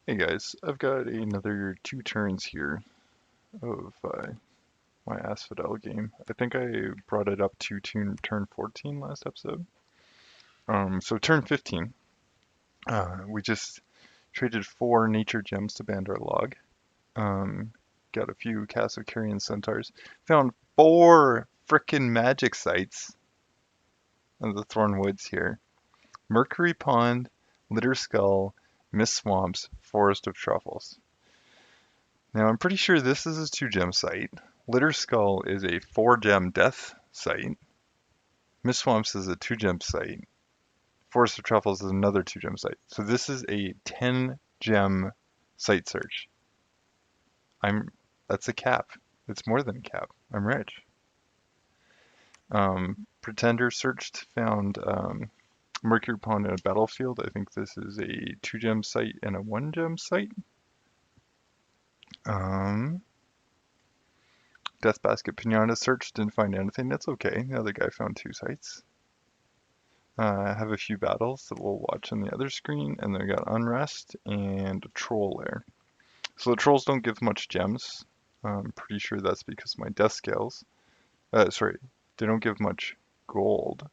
Hey guys, I've got another 2 turns here of my Asphodel game. I think I brought it up to turn 14 last episode. So turn 15, we just traded 4 nature gems to band our log. Um, got a few Castle Carrion Centaurs. Found 4 frickin' magic sites of the Thorn Woods here. Mercury Pond, Litter Skull, Mist Swamps, Forest of Truffles. Now, I'm pretty sure this is a 2-gem site. Litter Skull is a 4-gem death site. Mist Swamps is a 2-gem site. Forest of Truffles is another 2-gem site. So this is a 10-gem site search. That's a cap. It's more than a cap. I'm rich. Pretender searched, found Mercury Pond in a battlefield. I think this is a 2-gem site and a 1-gem site. Um, Death Basket Pinata searched, didn't find anything. That's okay. The other guy found 2 sites. I have a few battles that we'll watch on the other screen, and then we got Unrest and a Troll Lair. So the trolls don't give much gems. I'm pretty sure that's because my death scales. Sorry, they don't give much gold,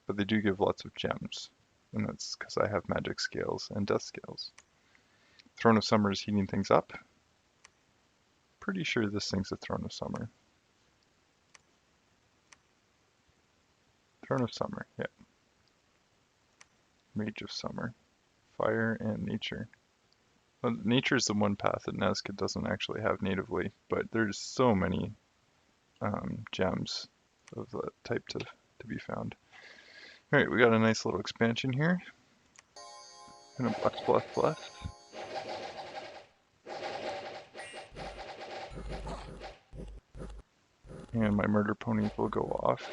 but they do give lots of gems. And that's because I have magic scales and death scales. Throne of Summer is heating things up. Pretty sure this thing's a Throne of Summer. Throne of Summer, yeah. Mage of Summer. Fire and Nature. Well, nature is the one path that Nazca doesn't actually have natively, but there's so many gems of that type to be found. Alright, we got a nice little expansion here. And a bless. And my murder ponies will go off.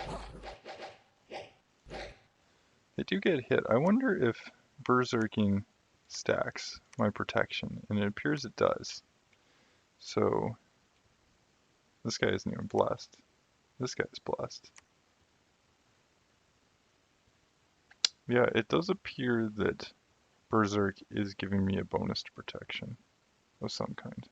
They do get hit. I wonder if berserking stacks my protection, and it appears it does. So this guy isn't even blessed. This guy's blessed. Yeah, it does appear that Berserk is giving me a bonus to protection of some kind.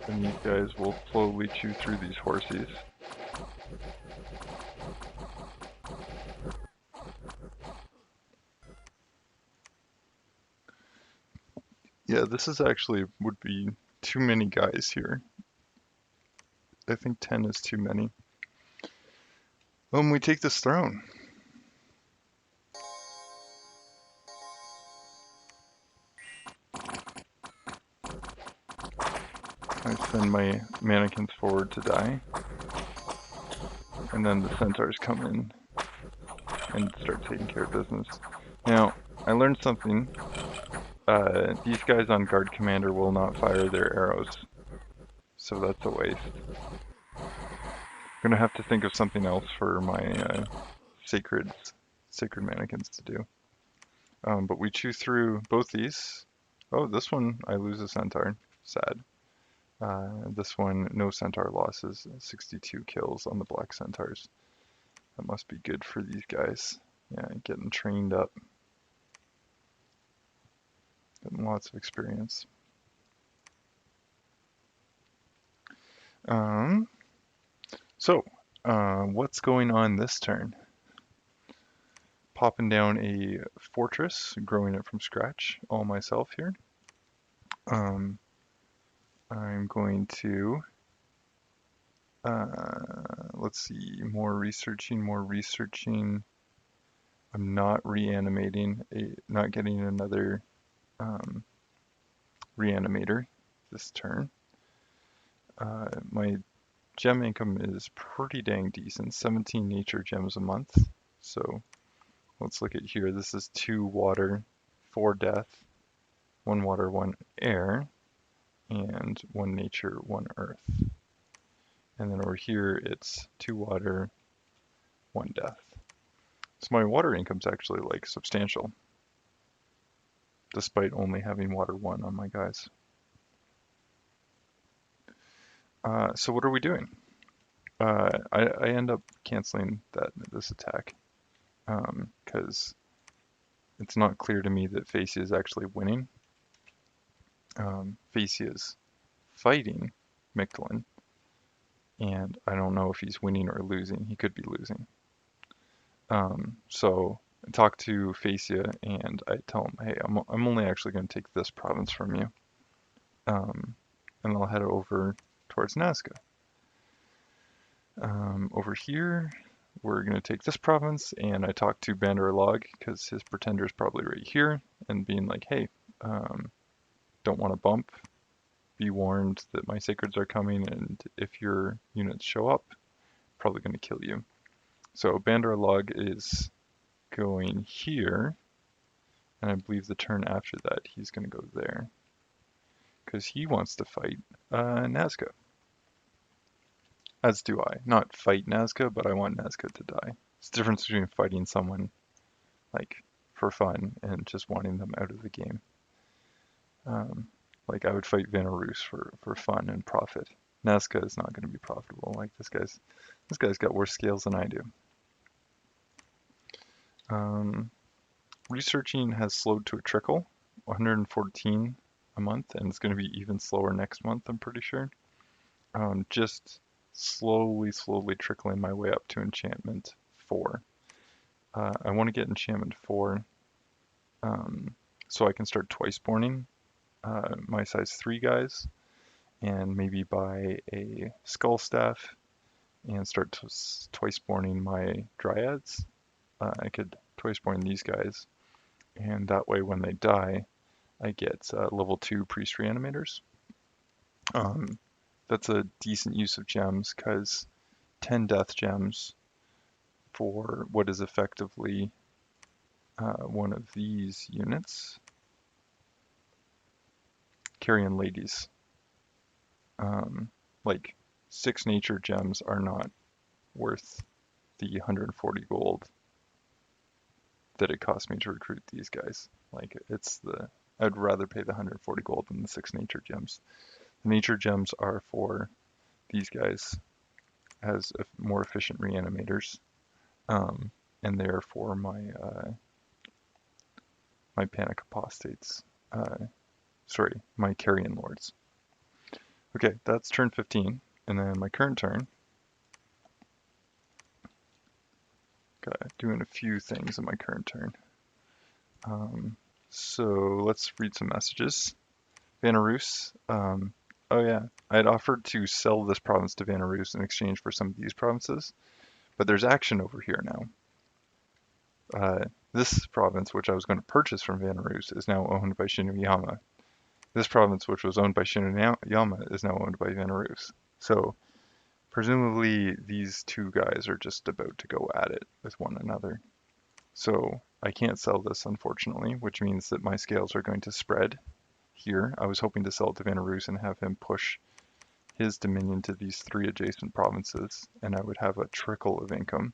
And these guys will slowly chew through these horsies. Yeah, this is actually would be too many guys here. I think 10 is too many. We take this throne. I send my mannequins forward to die. And then the centaurs come in and start taking care of business. Now, I learned something. These guys on guard commander will not fire their arrows. So that's a waste. I'm gonna have to think of something else for my sacred mannequins to do. But we chew through both these. Oh, this one I lose a centaur. Sad. This one, no centaur losses. 62 kills on the black centaurs. That must be good for these guys. Yeah, getting trained up. Getting lots of experience. So, what's going on this turn? Popping down a fortress, growing it from scratch, all myself here. I'm going to, let's see, more researching. I'm not reanimating, not getting another reanimator this turn. My gem income is pretty dang decent, 17 nature gems a month. So let's look at here. This is 2 water, 4 death, 1 water, 1 air, and 1 nature, 1 earth. And then over here it's 2 water, 1 death. So my water income's actually like substantial, despite only having water 1 on my guys. So what are we doing? I end up canceling this attack because it's not clear to me that Facia is actually winning. Facia is fighting Mictlan, and I don't know if he's winning or losing. He could be losing. So I talk to Facia and I tell him, hey, I'm only actually going to take this province from you, and I'll head over towards Nazca. Over here, we're going to take this province, and I talk to Bandar Log because his pretender is probably right here, and being like, hey, don't want to bump. Be warned that my sacreds are coming, and if your units show up, probably going to kill you. So Bandar Log is going here, and I believe the turn after that he's going to go there because he wants to fight Nazca. As do I. Not fight Nazca, but I want Nazca to die. It's the difference between fighting someone like for fun and just wanting them out of the game. Like I would fight Vanarus for fun and profit. Nazca is not going to be profitable. Like this guy's got worse scales than I do. Researching has slowed to a trickle, 114 a month, and it's going to be even slower next month, I'm pretty sure. Just slowly trickling my way up to enchantment 4. I want to get enchantment 4 so I can start twice borning my size 3 guys and maybe buy a skull staff and start twice borning my dryads. I could twice born these guys, and that way when they die I get level 2 priest reanimators. That's a decent use of gems because 10 death gems for what is effectively one of these units. Carrion ladies. Like 6 nature gems are not worth the 140 gold that it cost me to recruit these guys. Like I'd rather pay the 140 gold than the 6 nature gems. The nature gems are for these guys as more efficient reanimators, and they're for my my panic apostates. Sorry, my carrion lords. Okay, that's turn 15, and then my current turn. Doing a few things in my current turn. So let's read some messages. Vanarus. Oh yeah, I had offered to sell this province to Vanarus in exchange for some of these provinces, but there's action over here now. This province, which I was going to purchase from Vanarus, is now owned by Shinuyama. This province, which was owned by Shinuyama, is now owned by Vanarus. So presumably these two guys are just about to go at it with one another. So I can't sell this, unfortunately, which means that my scales are going to spread here. I was hoping to sell it to Vanarus and have him push his dominion to these 3 adjacent provinces, and I would have a trickle of income.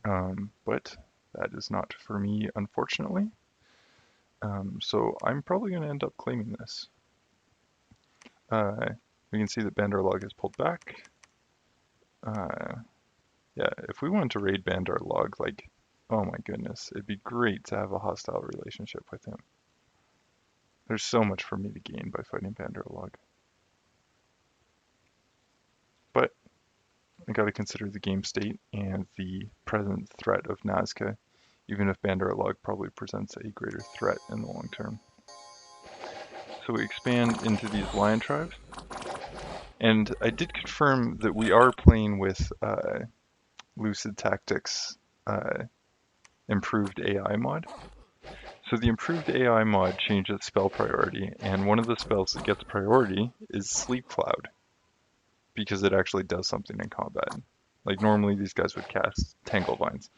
But that is not for me, unfortunately. So I'm probably going to end up claiming this. We can see that Bandar Log is pulled back. Yeah, if we wanted to raid Bandar Log, like, oh my goodness, it'd be great to have a hostile relationship with him. There's so much for me to gain by fighting Bandar Log. But I gotta consider the game state and the present threat of Nazca, even if Bandar Log probably presents a greater threat in the long term. So we expand into these lion tribes. And I did confirm that we are playing with Lucid Tactics improved AI mod. So the improved AI mod changes spell priority, and one of the spells that gets priority is Sleep Cloud, because it actually does something in combat. Like normally these guys would cast Tangle Vines,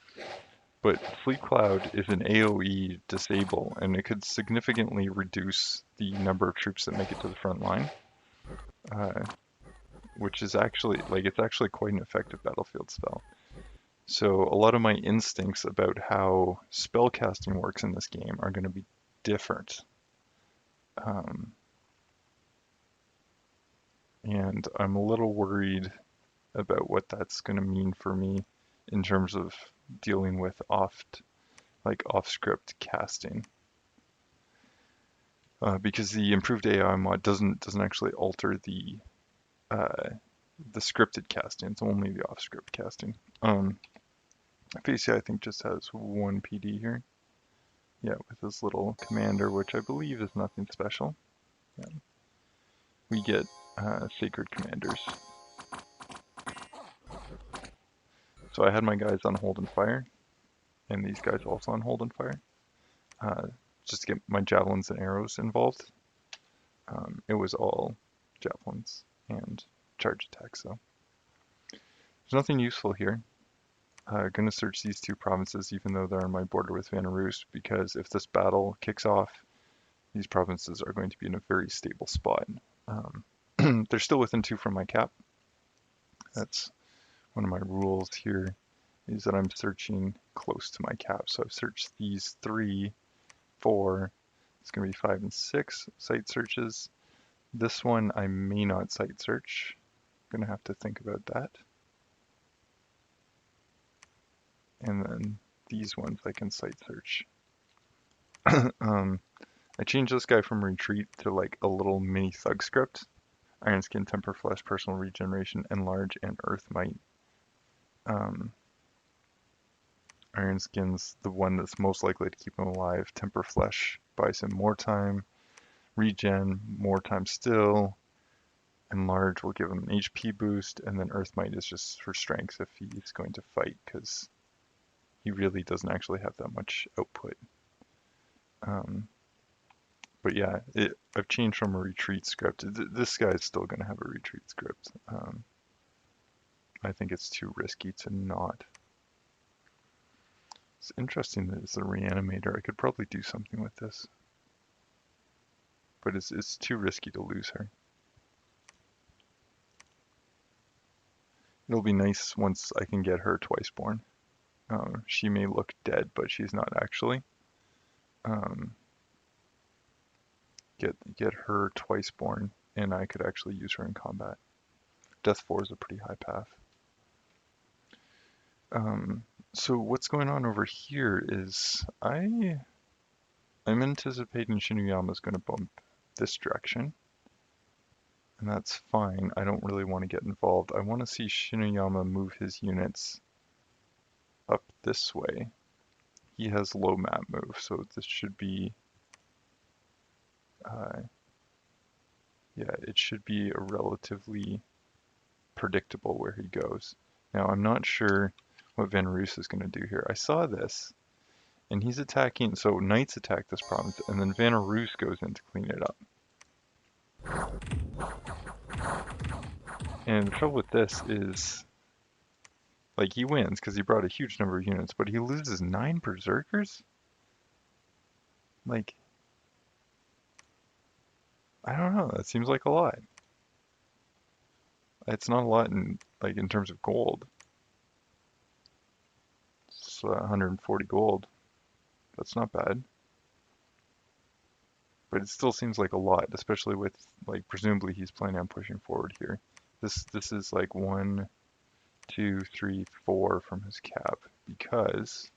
but Sleep Cloud is an AoE disable, and it could significantly reduce the number of troops that make it to the front line, which is actually, like, it's actually quite an effective battlefield spell. So a lot of my instincts about how spellcasting works in this game are going to be different. And I'm a little worried about what that's going to mean for me in terms of dealing with off-script casting. Because the improved AI mod doesn't actually alter uh, the scripted casting. It's only the off-script casting. PCI I think just has one PD here. Yeah, with this little commander, which I believe is nothing special. Yeah. We get sacred commanders. So I had my guys on hold and fire, and these guys also on hold and fire, just to get my javelins and arrows involved. It was all javelins and charge attacks, so there's nothing useful here. Gonna search these two provinces, even though they're on my border with Van Roost, because if this battle kicks off, these provinces are going to be in a very stable spot. They're still within 2 from my cap. That's one of my rules here, is that I'm searching close to my cap. So I've searched these 3, 4, it's going to be 5 and 6 site searches. This one I may not site search. I'm going to have to think about that. And then these ones I can site search. I changed this guy from retreat to like a little mini thug script. Iron Skin, Temper Flesh, Personal Regeneration, Enlarge, and Earth Might. Iron Skin's the one that's most likely to keep him alive. Temper Flesh buys him more time. Regen, more time still. Enlarge will give him an HP boost, and then Earth Might is just for strength if he's going to fight, because he really doesn't actually have that much output. But yeah, I've changed from a retreat script. This guy's still going to have a retreat script. I think it's too risky to not. It's interesting that it's a reanimator. I could probably do something with this. But it's too risky to lose her. It'll be nice once I can get her twice born. She may look dead, but she's not actually. Get her twice born, and I could actually use her in combat. Death 4 is a pretty high path. So what's going on over here is I'm anticipating Shinuyama's going to bump this direction, and that's fine. I don't really want to get involved. I want to see Shinuyama move his units up this way. He has low map move, so this should be yeah, it should be a relatively predictable where he goes. Now, I'm not sure what Van Roos is going to do here. I saw this, and he's attacking, so Knights attack this province, and then Van Roos goes in to clean it up. And the trouble with this is, like, he wins because he brought a huge number of units, but he loses 9 Berserkers? Like, I don't know, that seems like a lot. It's not a lot in, like, in terms of gold. It's 140 gold. That's not bad. But it still seems like a lot, especially with, like, presumably he's planning on pushing forward here. This is like 1, 2, 3, 4 from his cap, because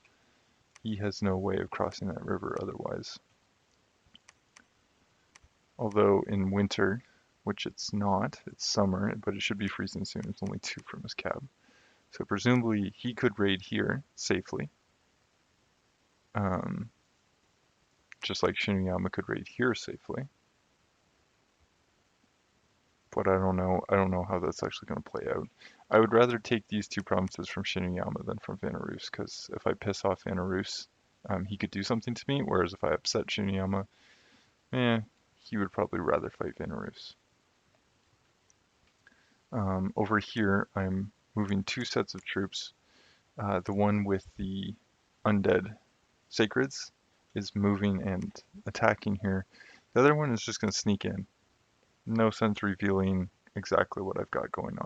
he has no way of crossing that river otherwise. Although in winter, which it's not, it's summer, but it should be freezing soon, it's only 2 from his cap. So presumably he could raid here safely. Just like Shinuyama could raid here safely. But I don't know how that's actually going to play out. I would rather take these 2 provinces from Shinuyama than from Vanarus, because if I piss off Vanarus, he could do something to me, whereas if I upset Shinuyama, he would probably rather fight Vanarus. Over here, I'm moving 2 sets of troops. The one with the undead sacreds is moving and attacking here. The other one is just going to sneak in. No sense revealing exactly what I've got going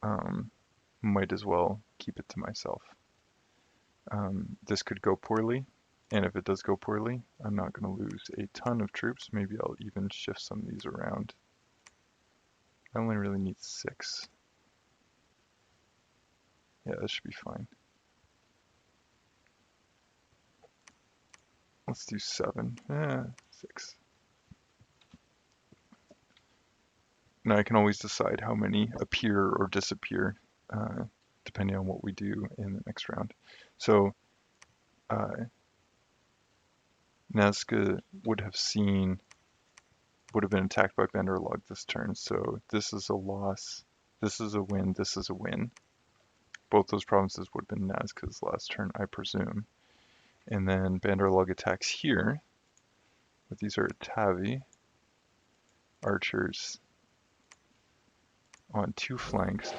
on. Might as well keep it to myself. This could go poorly, and if it does go poorly, I'm not going to lose a ton of troops. Maybe I'll even shift some of these around. I only really need 6. Yeah, that should be fine. Let's do 7. 6. Now I can always decide how many appear or disappear, depending on what we do in the next round. So uh, Nazca would have been attacked by Banderlog this turn. So this is a loss, this is a win, this is a win. Both those provinces would have been Nazca's last turn, I presume. And then Banderlog attacks here, but these are Tavi archers on 2 flanks.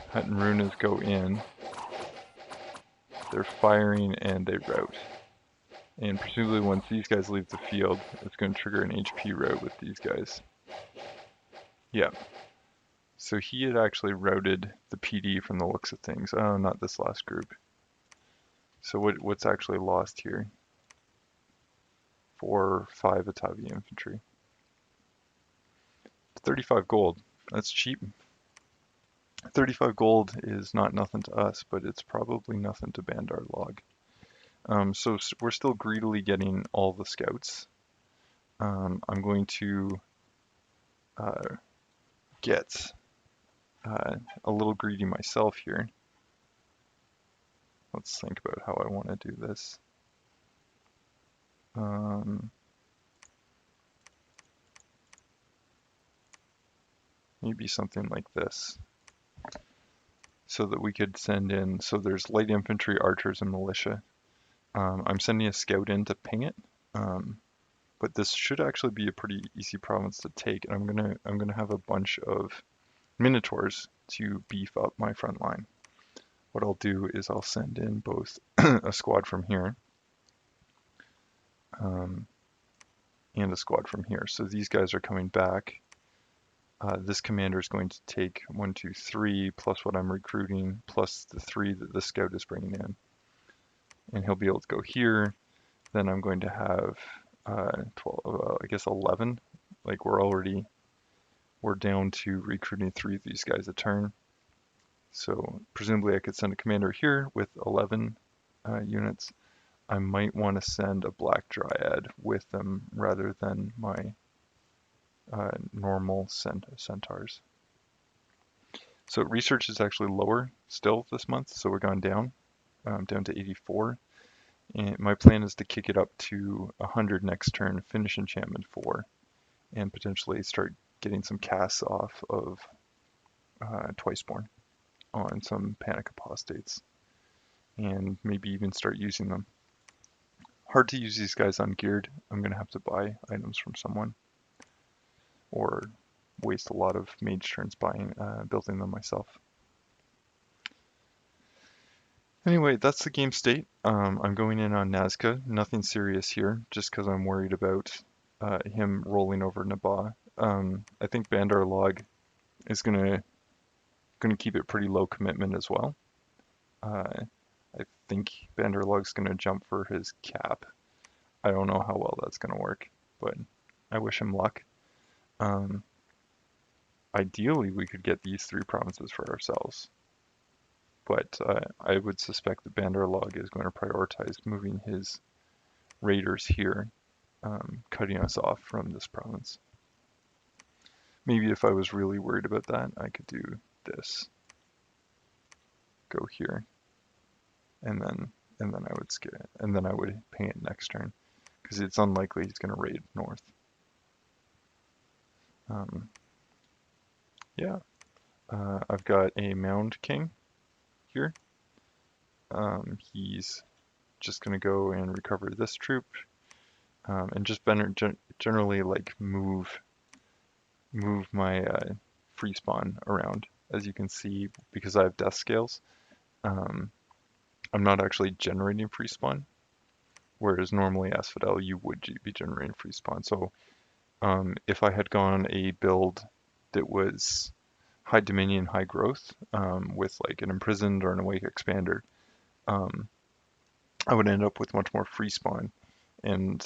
Hut and Runas go in. They're firing and they rout. And presumably once these guys leave the field, it's going to trigger an HP rout with these guys. Yeah. So he had actually routed the PD from the looks of things. Oh, not this last group. So what's actually lost here? 4 or 5 Atavi infantry. 35 gold. That's cheap. 35 gold is not nothing to us, but it's probably nothing to Bandar Log. So we're still greedily getting all the scouts. I'm going to get a little greedy myself here. Let's think about how I want to do this. Maybe something like this. So that we could send in, so there's light infantry, archers, and militia. I'm sending a scout in to ping it. But this should actually be a pretty easy province to take. And I'm gonna have a bunch of minotaurs to beef up my front line. What I'll do is I'll send in both a squad from here and a squad from here. So these guys are coming back. This commander is going to take 1, 2, 3 plus what I'm recruiting plus the 3 that the scout is bringing in. And he'll be able to go here. Then I'm going to have 12, I guess 11. Like we're down to recruiting 3 of these guys a turn. So presumably I could send a commander here with 11 units. I might want to send a black dryad with them rather than my normal centaurs. So research is actually lower still this month, so we're going down, down to 84. And my plan is to kick it up to 100 next turn, finish enchantment 4, and potentially start getting some casts off of Twiceborn on some Panic Apostates, and maybe even start using them. Hard to use these guys ungeared. I'm going to have to buy items from someone, or waste a lot of mage turns building them myself. Anyway, that's the game state. I'm going in on Nazca. Nothing serious here, just because I'm worried about him rolling over Nabaa. I think Bandar Log is gonna keep it pretty low commitment as well. I think Bandar Log's gonna jump for his cap. I don't know how well that's gonna work, but I wish him luck. Ideally, we could get these 3 provinces for ourselves, but I would suspect that Bandar Log is going to prioritize moving his raiders here, cutting us off from this province. Maybe if I was really worried about that, I could do this. Go here, and then I would skip it, and then I would ping it next turn, because it's unlikely he's going to raid north. Yeah, I've got a Mound King here. He's just going to go and recover this troop, and just generally like move my free spawn around. As you can see, because I have death scales, I'm not actually generating free spawn, whereas normally Asphodel you would be generating free spawn. So if I had gone a build that was high dominion, high growth, with like an imprisoned or an awake expander, I would end up with much more free spawn. And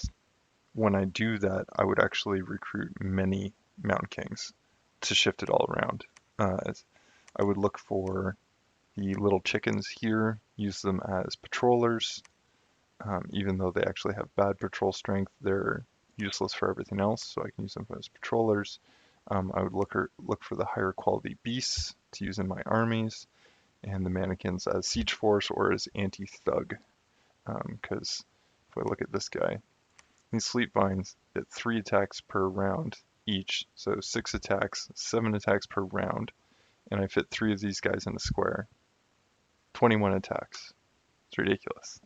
when I do that, I would actually recruit many Mountain Kings to shift it all around. I would look for The little chickens here, use them as patrollers. Even though they actually have bad patrol strength, they're useless for everything else, so I can use them as patrollers. I would look for the higher quality beasts to use in my armies, and the mannequins as siege force or as anti-thug. Because if I look at this guy, these sleep vines get 3 attacks per round each, so 6 attacks, 7 attacks per round, and I fit 3 of these guys in a square. 21 attacks. It's ridiculous.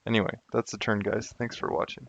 Anyway, that's the turn, guys. Thanks for watching.